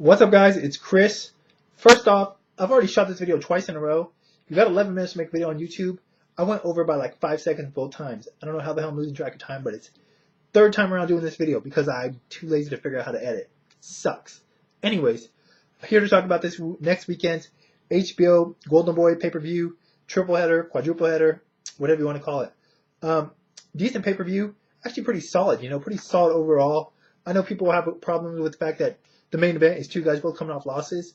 What's up, guys? It's Chris. First off, I've already shot this video twice in a row. You got 11 minutes to make a video on YouTube. I went over by like 5 seconds both times. I don't know how the hell I'm losing track of time, but it's third time around doing this video because I'm too lazy to figure out how to edit. Sucks. Anyways, here to talk about this next weekend's HBO Golden Boy pay-per-view, triple header, quadruple header, whatever you want to call it. Decent pay-per-view. Actually pretty solid, pretty solid overall. I know people have problems with the fact that the main event is two guys both coming off losses,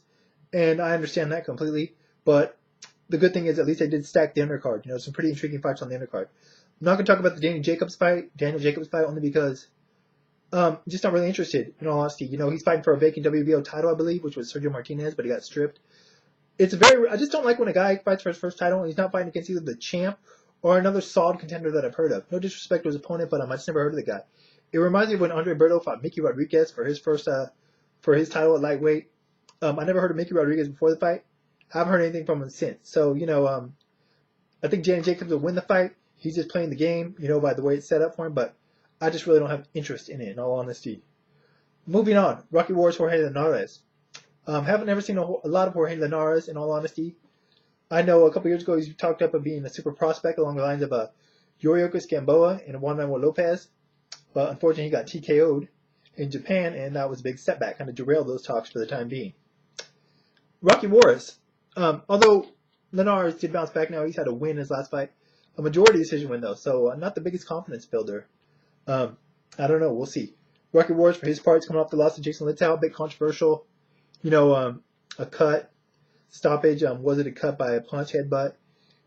and I understand that completely. But the good thing is at least they did stack the undercard. Some pretty intriguing fights on the undercard. I'm not going to talk about the Daniel Jacobs fight only because I'm just not really interested, in all honesty. He's fighting for a vacant WBO title, I believe, which was Sergio Martinez, but he got stripped. I just don't like when a guy fights for his first title and he's not fighting against either the champ or another solid contender that I've heard of. No disrespect to his opponent, but I just never heard of the guy. It reminds me of when Andre Berto fought Mickey Rodriguez for his first for his title at lightweight. I never heard of Mickey Rodriguez before the fight. Haven't heard anything from him since. So, I think Daniel Jacobs will win the fight. He's just playing the game, by the way it's set up for him, but I just really don't have interest in it, in all honesty. Moving on, Rocky Warriors Jorge Linares. Haven't ever seen a lot of Jorge Linares, in all honesty. I know a couple years ago he talked up of being a super prospect along the lines of Yorioka Gamboa and Juan Manuel Lopez, but unfortunately he got TKO'd in Japan, and that was a big setback, kind of derailed those talks for the time being. Rocky Juarez, although Linares did bounce back now, he's had a win in his last fight, a majority decision win though, so not the biggest confidence builder. I don't know, we'll see. Rocky Juarez, for his part, is coming off the loss to Jason Littau, a bit controversial. A cut, stoppage. Was it a cut by a punch, headbutt?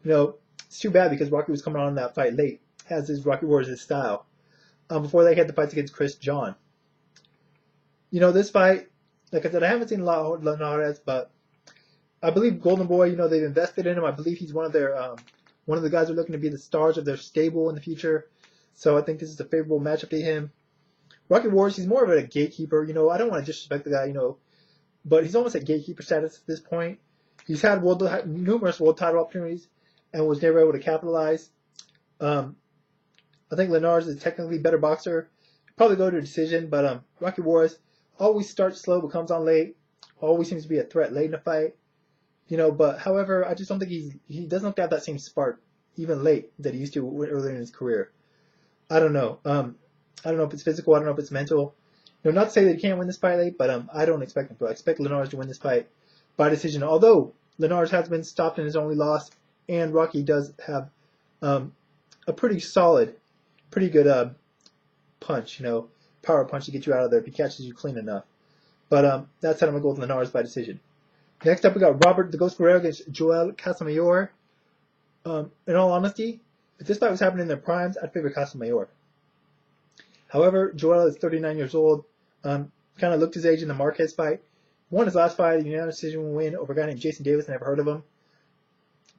It's too bad because Rocky was coming on that fight late, as is Rocky Juarez's style. Before they had the fights against Chris John. This fight, like I said, I haven't seen a lot of Linares, but I believe Golden Boy, they've invested in him. I believe he's one of the guys who are looking to be the stars of their stable in the future. So I think this is a favorable matchup to him. Rocky Juarez, he's more of a gatekeeper. I don't want to disrespect the guy, but he's almost at gatekeeper status at this point. He's had numerous world title opportunities and was never able to capitalize. I think Linares is technically a better boxer. Probably go to a decision, but Rocky Juarez always starts slow but comes on late. Always seems to be a threat late in the fight. But however, I just don't think he doesn't have that same spark, even late, that he used to earlier in his career. I don't know. I don't know if it's physical. I don't know if it's mental. Not to say that he can't win this fight late, but I don't expect him to. I expect Linares to win this fight by decision. Although Linares has been stopped in his only loss, and Rocky does have a pretty solid, pretty good punch, power punch to get you out of there if he catches you clean enough. But that's how I'm going to go with Linares by decision. Next up, we got Robert the Ghost Guerrero against Joel Casamayor. In all honesty, if this fight was happening in their primes, I'd favor Casamayor. However, Joel is 39 years old. Kind of looked his age in the Marquez fight. Won his last fight, a unanimous decision win over a guy named Jason Davis. Never heard of him.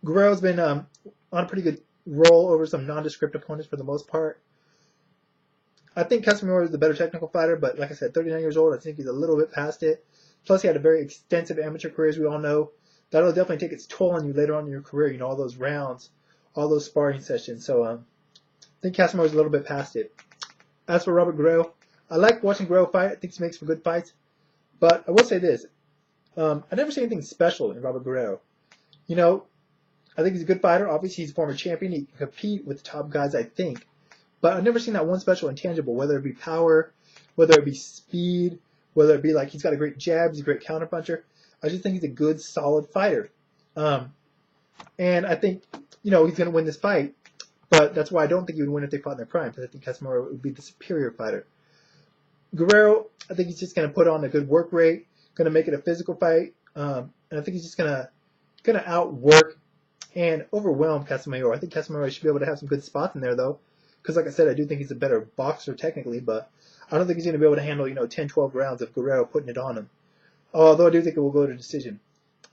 Guerrero's been on a pretty good roll over some nondescript opponents for the most part. I think Casamayor is the better technical fighter, but like I said, 39 years old, I think he's a little bit past it. Plus, he had a very extensive amateur career, as we all know. That'll definitely take its toll on you later on in your career, all those rounds, all those sparring sessions. So I think Casamayor is a little bit past it. As for Robert Guerrero, I like watching Guerrero fight. I think he makes for good fights. But I will say this. I never see anything special in Robert Guerrero. I think he's a good fighter. Obviously, he's a former champion. He can compete with the top guys, I think. But I've never seen that one special intangible, whether it be power, whether it be speed, whether it be like he's got a great jab, he's a great counterpuncher. I just think he's a good, solid fighter. And I think, he's going to win this fight. But that's why I don't think he would win if they fought in their prime, because I think Casamayor would be the superior fighter. Guerrero, I think he's just going to put on a good work rate, going to make it a physical fight, and I think he's just going to outwork and overwhelm Casamayor. I think Casamayor should be able to have some good spots in there, though, because like I said, I do think he's a better boxer technically, but I don't think he's going to be able to handle 10, 12 rounds of Guerrero putting it on him. Although I do think it will go to decision.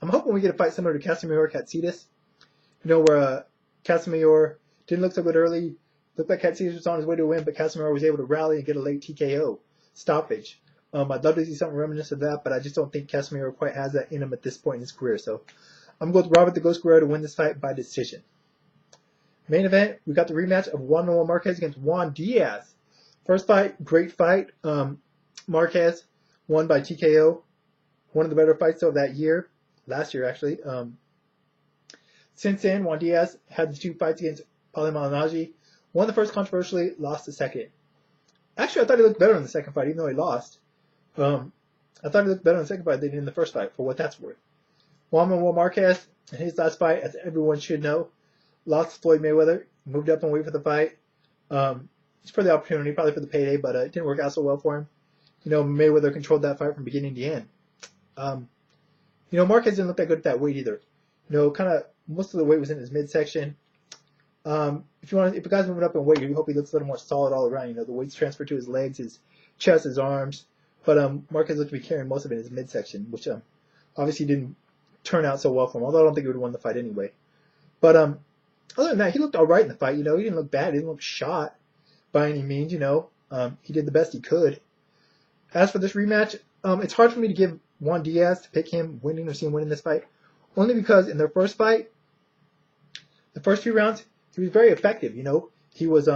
I'm hoping we get a fight similar to Casamayor-Katsidas, where Casamayor didn't look so good early. Looked like Katsidas was on his way to a win, but Casamayor was able to rally and get a late TKO stoppage. I'd love to see something reminiscent of that, but I just don't think Casamayor quite has that in him at this point in his career. So I'm going with Robert the Ghost Guerrero to win this fight by decision. Main event, we got the rematch of Juan Manuel Marquez against Juan Diaz. First fight, great fight. Marquez won by TKO. One of the better fights of that year, last year actually. Since then, Juan Diaz had the 2 fights against Paulie Malignaggi. Won the first controversially, lost the second. Actually, I thought he looked better in the second fight, even though he lost. I thought he looked better in the second fight than he did in the first fight, for what that's worth. Juan Manuel Marquez, in his last fight, as everyone should know, lost to Floyd Mayweather, moved up and waited for the fight. It's for the opportunity, probably for the payday, but it didn't work out so well for him. Mayweather controlled that fight from beginning to end. Marquez didn't look that good at that weight either. Kind of most of the weight was in his midsection. If a guy's moving up in weight, you hope he looks a little more solid all around. The weight's transferred to his legs, his chest, his arms. But Marquez looked to be carrying most of it in his midsection, which obviously didn't turn out so well for him. Although I don't think he would have won the fight anyway. But other than that, he looked all right in the fight. He didn't look bad. He didn't look shot by any means. He did the best he could. As for this rematch, it's hard for me to give Juan Diaz to pick him winning or see him winning this fight, only because in their first fight, the first few rounds, he was very effective. He was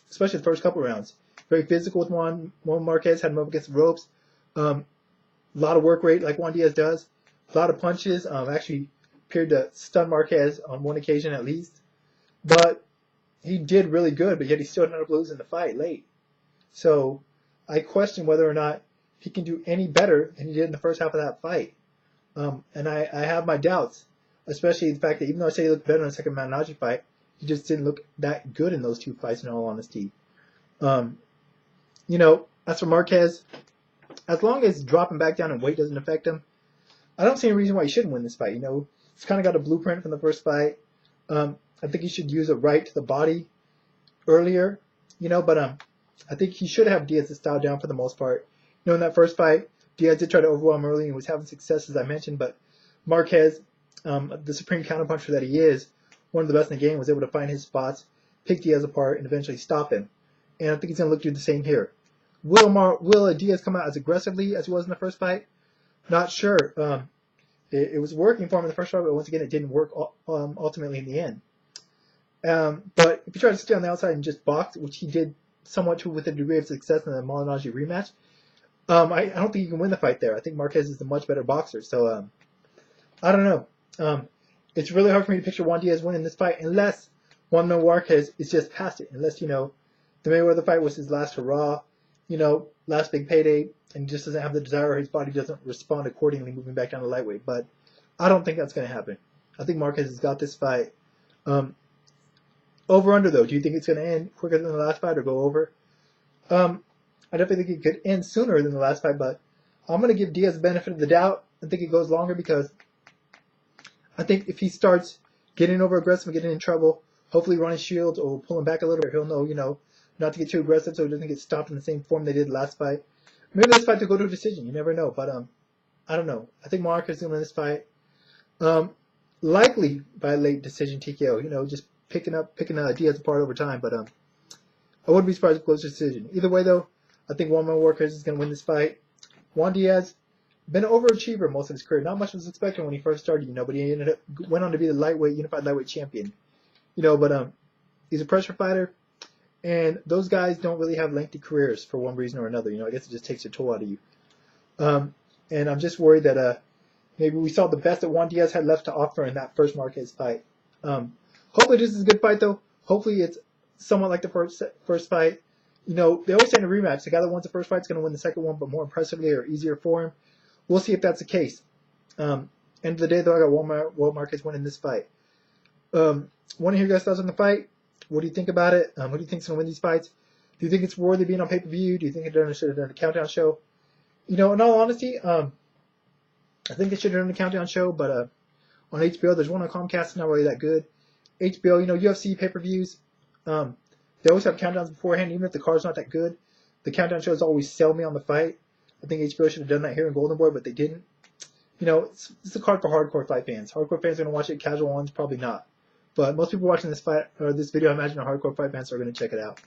especially the first couple rounds, very physical with Juan Marquez, had him up against the ropes. A lot of work rate like Juan Diaz does. A lot of punches. Actually appeared to stun Marquez on one occasion at least. But he did really good, but yet he still ended up losing the fight late. So I question whether or not he can do any better than he did in the first half of that fight. And I have my doubts, especially the fact that even though I say he looked better in the second Malignaggi fight, he just didn't look that good in those 2 fights, in all honesty. As for Marquez, as long as dropping back down in weight doesn't affect him, I don't see any reason why he shouldn't win this fight. He's kind of got a blueprint from the first fight. I think he should use a right to the body earlier, but I think he should have Diaz's style down for the most part. In that first fight, Diaz did try to overwhelm early and was having success, as I mentioned, but Marquez, the supreme counterpuncher that he is, one of the best in the game, was able to find his spots, pick Diaz apart, and eventually stop him. And I think he's going to look to do the same here. Will Diaz come out as aggressively as he was in the first fight? Not sure. It was working for him in the first fight, but once again, it didn't work ultimately in the end. But if he tried to stay on the outside and just box, which he did somewhat with a degree of success in the Malignaggi rematch, I don't think he can win the fight there. I think Marquez is a much better boxer. So I don't know. It's really hard for me to picture Juan Diaz winning this fight unless Juan Manuel Marquez is just past it. Unless, the Mayweather fight was his last hurrah, last big payday, and just doesn't have the desire, or his body doesn't respond accordingly, moving back down to lightweight. But I don't think that's going to happen. I think Marquez has got this fight. Over-under, though. Do you think it's going to end quicker than the last fight or go over? I definitely think it could end sooner than the last fight, but I'm going to give Diaz the benefit of the doubt and think it goes longer, because I think if he starts getting over aggressive and getting in trouble, hopefully Ronnie Shields will pull him back a little bit. He'll know, not to get too aggressive so he doesn't get stopped in the same form they did last fight. Maybe this fight will go to a decision. You never know, but I don't know. I think Marquez is going to win this fight. Likely by a late decision TKO. Just picking Diaz apart over time, but I wouldn't be surprised if it goes to a decision. Either way, though, I think Juan Manuel Marquez is going to win this fight. Juan Diaz, been an overachiever most of his career. Not much was expected when he first started, but he went on to be the unified lightweight champion. But he's a pressure fighter, and those guys don't really have lengthy careers for one reason or another. I guess it just takes a toll out of you. And I'm just worried that maybe we saw the best that Juan Diaz had left to offer in that first Marquez fight. Hopefully this is a good fight, though. Hopefully it's somewhat like the first fight. They always say in a rematch, the guy that wins the first fight is going to win the second one, but more impressively or easier for him. We'll see if that's the case. End of the day, though, I got Juan Manuel Marquez winning this fight. Want to hear your guys' thoughts on the fight? What do you think about it? Who do you think is going to win these fights? Do you think it's worthy being on pay-per-view? Do you think it should have done a countdown show? In all honesty, I think it should have done a countdown show, but on HBO, there's one on Comcast, not really that good. HBO, UFC pay-per-views, they always have countdowns beforehand, even if the card's not that good. The countdown shows always sell me on the fight. I think HBO should have done that here in Golden Boy, but they didn't. It's a card for hardcore fight fans. Hardcore fans are going to watch it. Casual ones, probably not. But most people watching this fight or this video, I imagine, are hardcore fight fans, are going to check it out.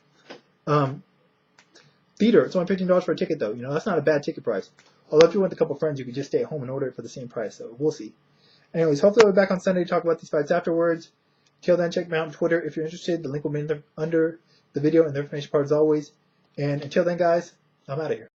Theater, it's only $15 for a ticket, though. That's not a bad ticket price. Although if you went with a couple friends, you could just stay at home and order it for the same price. So we'll see. Anyways, hopefully I'll be back on Sunday to talk about these fights afterwards. Till then, check me out on Twitter if you're interested. The link will be under the video and the information part as always. And until then, guys, I'm out of here.